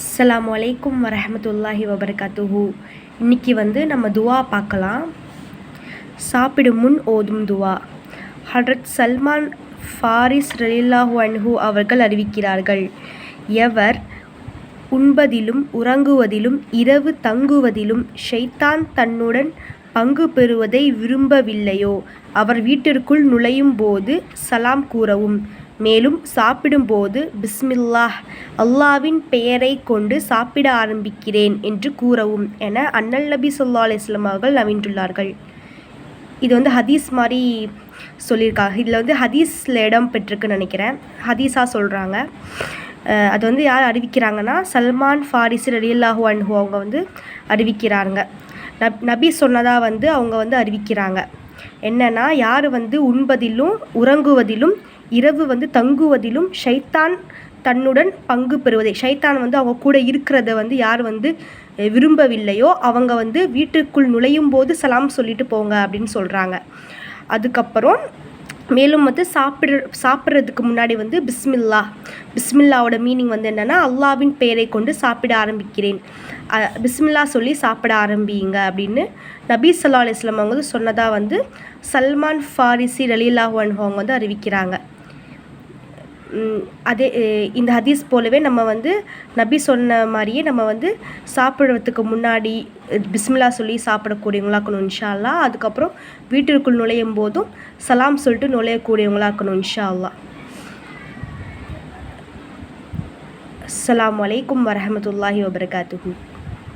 அஸ்ஸலாமு அலைக்கும் வரஹ்மத்துல்லாஹி வபரகாத்துஹு. இன்றைக்கி நம்ம துவா பார்க்கலாம். சாப்பிடும் முன் ஓதும் துவா. ஹஜ்ரத் சல்மான் ஃபாரிஸ் ரலியல்லாஹு அன்ஹு அவர்கள் அறிவிக்கிறார்கள், எவர் உண்பதிலும் உறங்குவதிலும் இரவு தங்குவதிலும் ஷைத்தான் தன்னுடன் பங்கு பெறுவதை விரும்பவில்லையோ அவர் வீட்டிற்குள் நுழையும் போது சலாம் கூறவும், மேலும் சாப்பிடும்போது பிஸ்மில்லாஹ், அல்லாவின் பெயரை கொண்டு சாப்பிட ஆரம்பிக்கிறேன் என்று கூறவும் என அண்ணல் நபி ஸல்லல்லாஹு அலைஹி வஸல்லம் அவர்கள் நவின்றுள்ளார்கள். இது ஹதீஸ் மாதிரி சொல்லியிருக்காங்க. இதில் ஹதீஸில் இடம் பெற்றிருக்குன்னு நினைக்கிறேன். ஹதீஸாக சொல்கிறாங்க. அது யார் அறிவிக்கிறாங்கன்னா, சல்மான் ஃபாரிஸ் ரலியல்லாஹு அன்ஹு அவங்க அறிவிக்கிறாங்க. நபி சொன்னதாக அவங்க அறிவிக்கிறாங்க. என்னென்னா, யார் உண்பதிலும் உறங்குவதிலும் இரவு தங்குவதிலும் ஷைத்தான் தன்னுடன் பங்கு பெறுவதை, ஷைத்தான் அவங்க கூட இருக்கிறத யார் விரும்பவில்லையோ அவங்க வீட்டுக்குள் நுழையும் போது சலாம் சொல்லிட்டு போங்க அப்படின்னு சொல்கிறாங்க. அதுக்கப்புறம் மேலும் சாப்பிட்றதுக்கு முன்னாடி பிஸ்மில்லாவோட மீனிங் என்னென்னா, அல்லாவின் பெயரை கொண்டு சாப்பிட ஆரம்பிக்கிறேன், பிஸ்மில்லா சொல்லி சாப்பிட ஆரம்பிங்க அப்படின்னு நபி ஸல்லல்லாஹு அலைஹி வஸல்லம் அவங்க சொன்னதாக சல்மான் ஃபாரிசி ரலியல்லாஹு அன்ஹு அவங்க அறிவிக்கிறாங்க. அதே இந்த ஹதீஸ் போலவே நம்ம நபி சொன்ன மாதிரியே நம்ம சாப்பிட்றதுக்கு முன்னாடி பிஸ்மில்லா சொல்லி சாப்பிடக்கூடியவங்களாக்கணும் இன்ஷா அல்லாஹ். அதுக்கப்புறம் வீட்டிற்குள் நுழையும் போதும் சலாம் சொல்லிட்டு நுழையக்கூடியவங்களாக்கணும் இன்ஷா அல்லாஹ். அஸ்ஸலாமு அலைக்கும் வரஹ்மத்துல்லாஹி வபரகாத்துஹு.